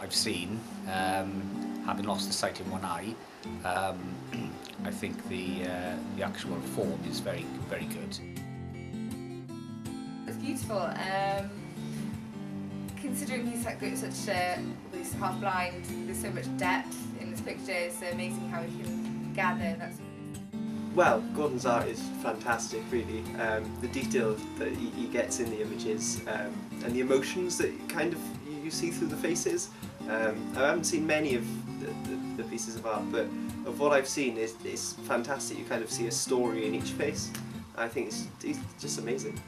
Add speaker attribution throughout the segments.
Speaker 1: I've seen, having lost the sight in one eye, I think the actual form is very, very good.
Speaker 2: It's beautiful. Considering he's like such he's half blind, there's so much depth in this picture. It's amazing how he can gather.
Speaker 3: Well, Gordon's art is fantastic, really. The detail that he gets in the images and the emotions that kind of you see through the faces. I haven't seen many of the pieces of art, but of what I've seen, it's fantastic. You kind of see a story in each face. I think it's just amazing.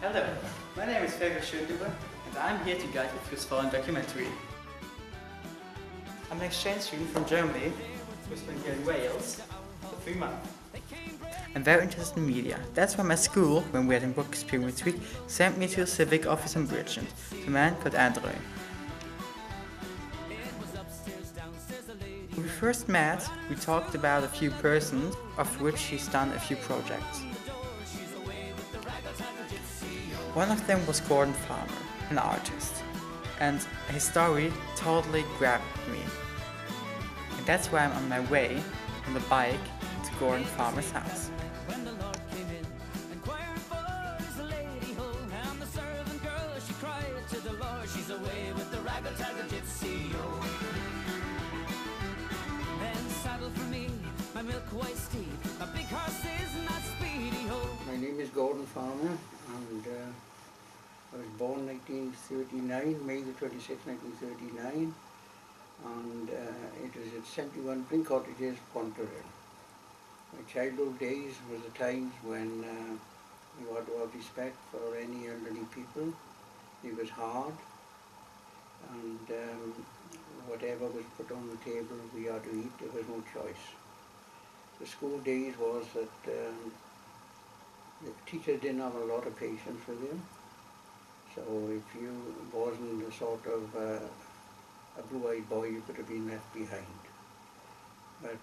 Speaker 4: Hello, my name is Fabius and I'm here to guide you through this following documentary. I'm an exchange student from Germany who's been here in Wales for 3 months. I'm very interested in media. That's why my school, when we had a book experience week, sent me to a civic office in Bridgend to a man called Andrew. When we first met, we talked about a few persons, of which he's done a few projects. One of them was Gordon Farmer, an artist, and his story totally grabbed me. And that's why I'm on my way on the bike to Gordon Farmer's house.
Speaker 5: My name is Gordon Farmer, and I was born 1939, May the 26th, 1939, and it was at 71 Brink Cottages, Pontaril. My childhood days was the times when you had to have respect for any elderly people. It was hard, and whatever was put on the table we had to eat, there was no choice. The school days was that the teachers didn't have a lot of patience with you. So if you wasn't a sort of a blue-eyed boy, you could have been left behind. But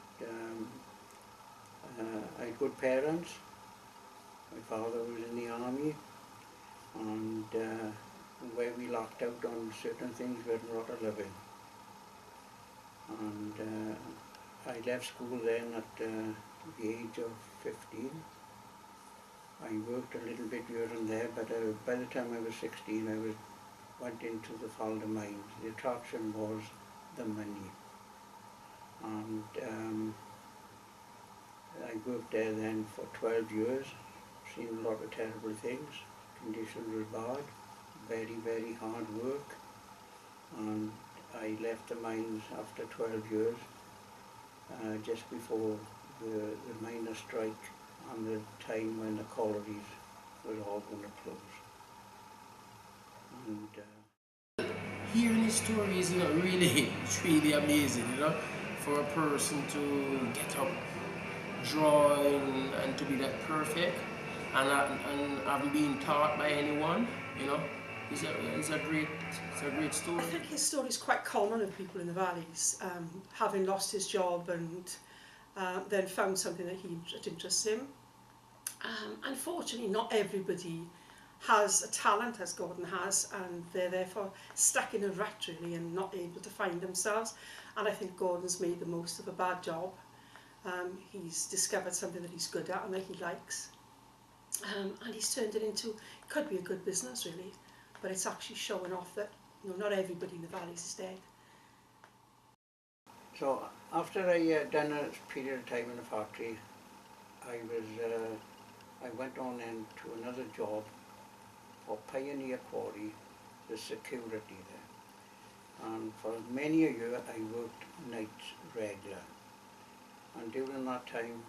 Speaker 5: I had good parents. My father was in the army, and where we locked out on certain things, we had a lot of living. And I left school then at the age of 15. I worked a little bit here and there, but by the time I was 16, I went into the Falda mines. The attraction was the money. And I worked there then for 12 years, seen a lot of terrible things. Conditions were bad, very, very hard work. And I left the mines after 12 years, just before the miners' strike, and the time when the collieries were all going to close. And
Speaker 6: hearing his story is, really, it's really amazing, for a person to get up, drawing, and to be that perfect, and haven't been taught by anyone, it's a great story.
Speaker 7: I think his story is quite common of people in the valleys, having lost his job and then found something that interests him. Unfortunately, not everybody has a talent as Gordon has, and they're therefore stuck in a rut really and not able to find themselves. And I think Gordon's made the most of a bad job. He's discovered something that he's good at and that he likes, and he's turned it into, could be a good business really, but it's actually showing off that not everybody in the valleys is dead.
Speaker 5: so after I done a period of time in the factory, I went on into another job for Pioneer Quarry, the security there. And for many a year I worked nights regular. And during that time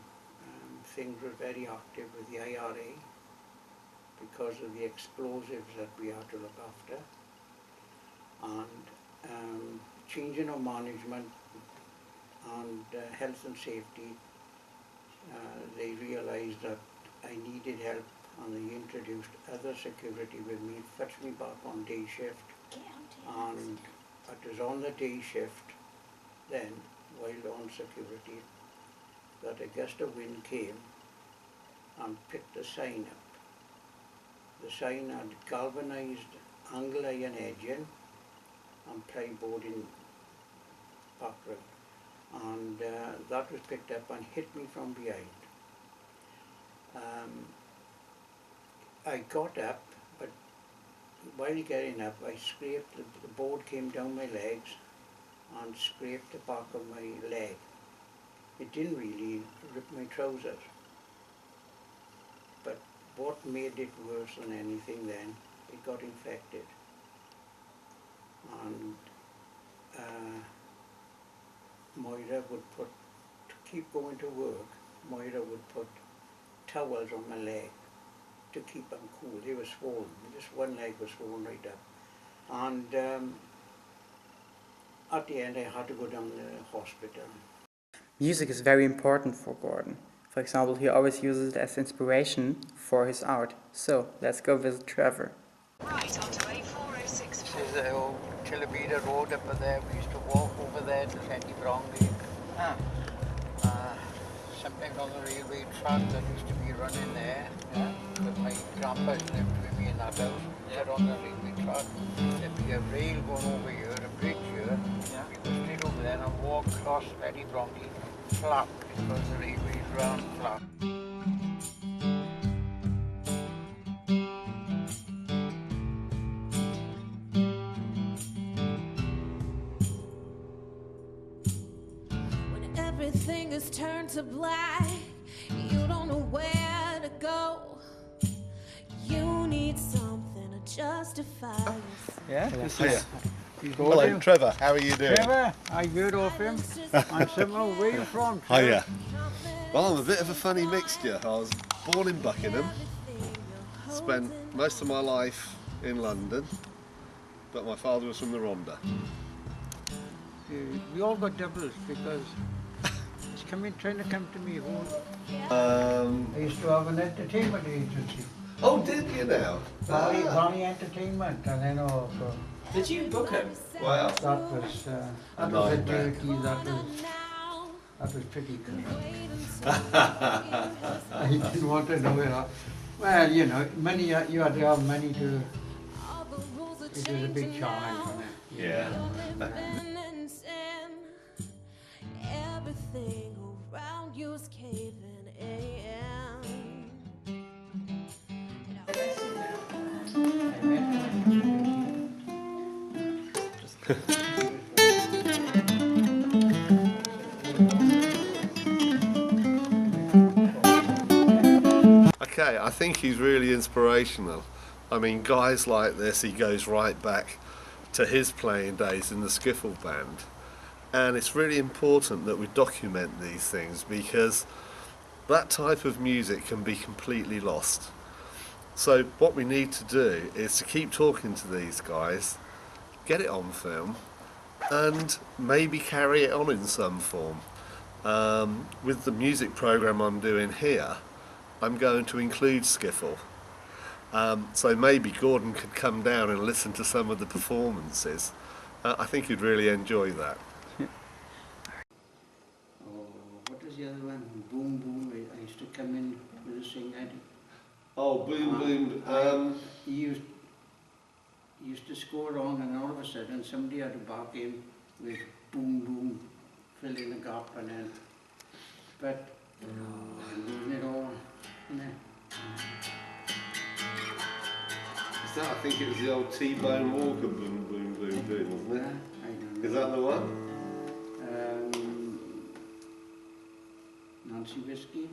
Speaker 5: things were very active with the IRA because of the explosives that we had to look after. And changing of management and health and safety, they realised that I needed help, and they introduced other security with me, fetched me back on day shift, and it was on the day shift then, while on security, that a gust of wind came and picked the sign up. The sign had galvanised angle iron edging and plyboard in background, and that was picked up and hit me from behind. I got up, but while getting up, I scraped, the board came down my legs and scraped the back of my leg. It didn't really rip my trousers, but what made it worse than anything then, it got infected. And Moira would put, to keep going to work, Moira would put towels on my leg to keep them cool. They were swollen, just one leg was swollen right up. And at the end I had to go down to the hospital.
Speaker 4: Music is very important for Gordon. For example, he always uses it as inspiration for his art. So, let's go visit Trevor.
Speaker 8: Right onto A406.
Speaker 5: This is the old Tillabida Road up there. We used to walk over there to Sandy Brownlee. Something on the railway track that used to be running there. Yeah. Because my grandpa's lived with me in that house. They're on the railway track. There'd be a rail going over here, a bridge here. Yeah. We go straight over there and walk across Sandy Brownlee flat, because the railway ran flat.
Speaker 9: Everything is turned to black. You don't know where to go. You need something to justify yourself.
Speaker 5: Yeah, this
Speaker 10: Hiya.
Speaker 5: is
Speaker 10: Hello, Trevor. How are you doing?
Speaker 5: Trevor, I heard of him. I'm similar. Where are you from?
Speaker 10: Hiya. Well, I'm a bit of a funny mixture. I was born in Buckingham, spent most of my life in London, but my father was from the Rhondda.
Speaker 5: We all got doubles because he's trying to come to me home. I used to have an entertainment agency.
Speaker 10: Oh, did you now?
Speaker 5: Valley Entertainment, and then
Speaker 1: Did you book him?
Speaker 10: Wow.
Speaker 5: that was a dirty, that was pretty good. I didn't want to know it. Well, you know, money, you had to have money to, it was a big challenge on it.
Speaker 10: Yeah.
Speaker 9: Everything around you is caving in.
Speaker 10: Okay, I think he's really inspirational. I mean, guys like this, he goes right back to his playing days in the skiffle band. And it's really important that we document these things, because that type of music can be completely lost. So what we need to do is to keep talking to these guys, get it on film, and maybe carry it on in some form. With the music program I'm doing here, I'm going to include skiffle. So maybe Gordon could come down and listen to some of the performances. I think you'd really enjoy that.
Speaker 5: What was the other one? Boom Boom. I used to come in with a singer.
Speaker 10: Oh, Boom Boom.
Speaker 5: He used to score on, and all of a sudden somebody had to back in with Boom Boom, fill in the gap, and then, but losing it all.
Speaker 10: I think it was the old T-Bone Walker Boom Boom Boom Boom, wasn't it?
Speaker 5: I don't know.
Speaker 10: Is that the one?
Speaker 5: Nancy Whiskey.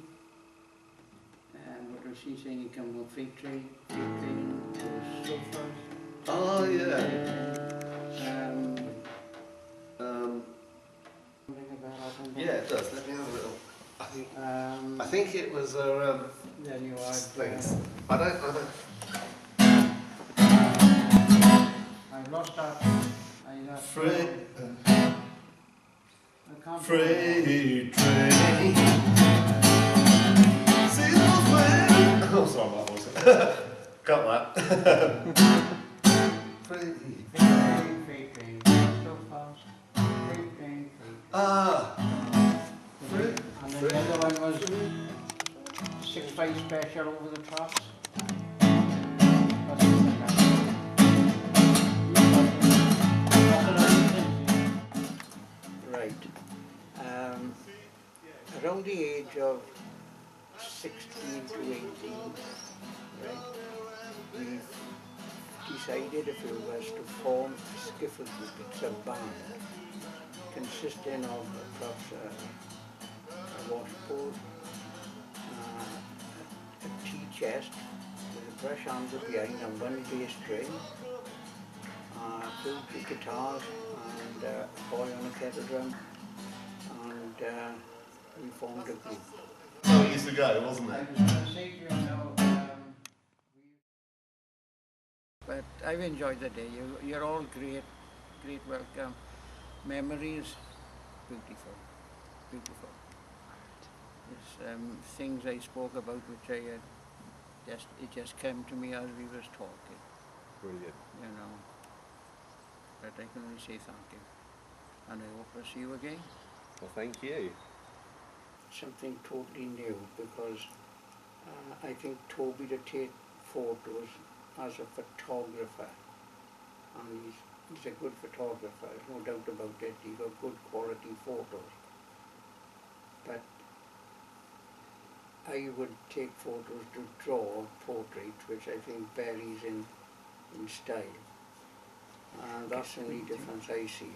Speaker 5: What was she saying? You come with fake train, so fast.
Speaker 10: Oh yeah. Yeah, it does. Let me have a little. I think it was
Speaker 5: Then you had.
Speaker 10: things. I don't.
Speaker 5: I lost that. I
Speaker 10: Freight train. See those men? Oh, sorry, that was it. Got that. Freight
Speaker 5: train, so fast. Freight train.
Speaker 10: Ah.
Speaker 5: And then the other one was 6-5 special over the tops. Right. Around the age of 16 to 18, right, we decided a few of us to form a skiffle group. It's a band consisting of perhaps a washboard, a tea chest with a brush handle behind and one bass string, two guitars and a boy on a kettle drum, and we formed a group.
Speaker 10: So it used to go, wasn't it?
Speaker 5: But I've enjoyed the day. You're all great welcome. Memories, beautiful, beautiful. It's things I spoke about which it just came to me as we was talking.
Speaker 10: Brilliant.
Speaker 5: You know. But I can only say thank you. And I hope to see you again.
Speaker 10: Well, thank you.
Speaker 5: Something totally new, because I think Toby to take photos as a photographer, and he's a good photographer, no doubt about it. He got good quality photos. But I would take photos to draw portraits, which I think varies in style. And that's the only difference I see.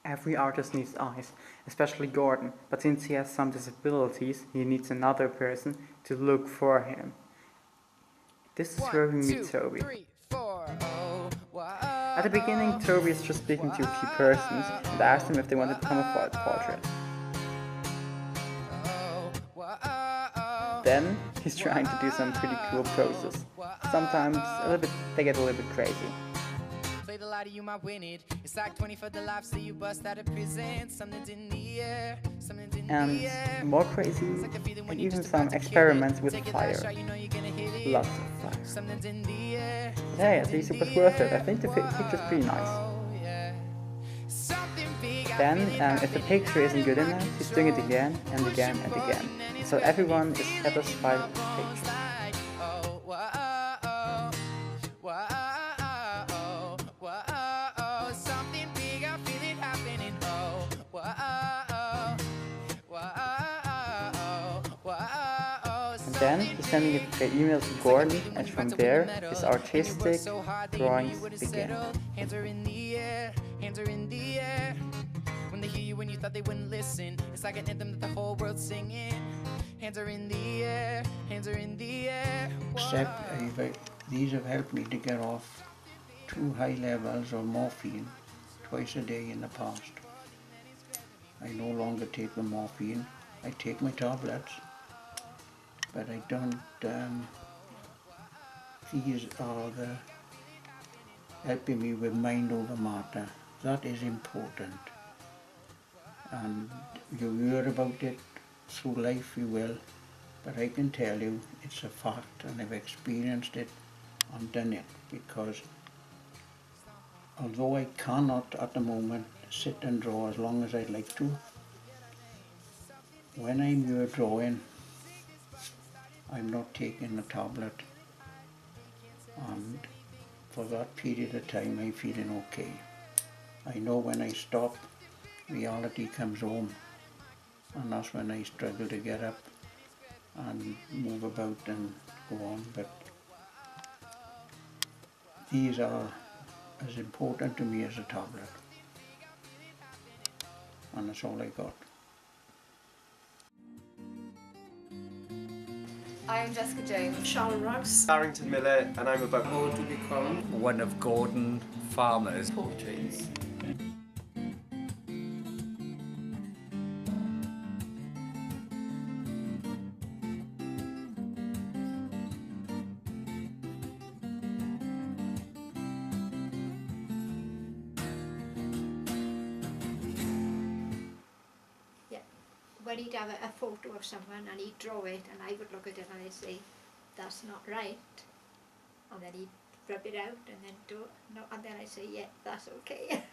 Speaker 4: Every artist needs eyes, especially Gordon, but since he has some disabilities, he needs another person to look for him. This is where we meet Toby. At the beginning, Toby is just speaking to a few persons and asked them if they want to become a portrait. Then, he's trying to do some pretty cool poses. Sometimes they get a little bit crazy.
Speaker 11: The lie to you might win it. It's like 20 for the life, so you bust out of prison. Something's in the air, something's in the air.
Speaker 4: And more crazy, and even some experiments with fire. Lots of fire.
Speaker 11: Something's in the air.
Speaker 4: But hey, at least it was worth it. I think the picture's pretty nice. Then, if the picture isn't good enough, he's doing it again and again and again. So everyone is satisfied with the picture. Then he's sending it by email to Gordon, and from there his artistic drawings begin.
Speaker 11: Hands are in the air, hands are in the air. When they hear you when you thought they wouldn't listen, it's like an anthem that the whole world's singing. Hands are in the air, hands are in the air.
Speaker 5: Except these have helped me to get off 2 high levels of morphine twice a day in the past. I no longer take the morphine, I take my tablets. But I don't, these are helping me with mind over matter. That is important. And you hear about it through life, you will, but I can tell you it's a fact, and I've experienced it and done it, because although I cannot at the moment sit and draw as long as I'd like to, when I'm here drawing, I'm not taking the tablet, and for that period of time I'm feeling okay. I know when I stop, reality comes home, and that's when I struggle to get up and move about and go on. But these are as important to me as a tablet, and that's all I got.
Speaker 2: I'm Jessica Jones.
Speaker 7: Sharon Rouse.
Speaker 3: Barrington Miller, and I'm about
Speaker 6: to become
Speaker 1: one of Gordon Farmer's
Speaker 7: portraits.
Speaker 12: when he'd have a photo of someone and he'd draw it and I would look at it and I'd say, that's not right. And then he'd rub it out and then do it, no, and then I'd say, yeah, that's okay.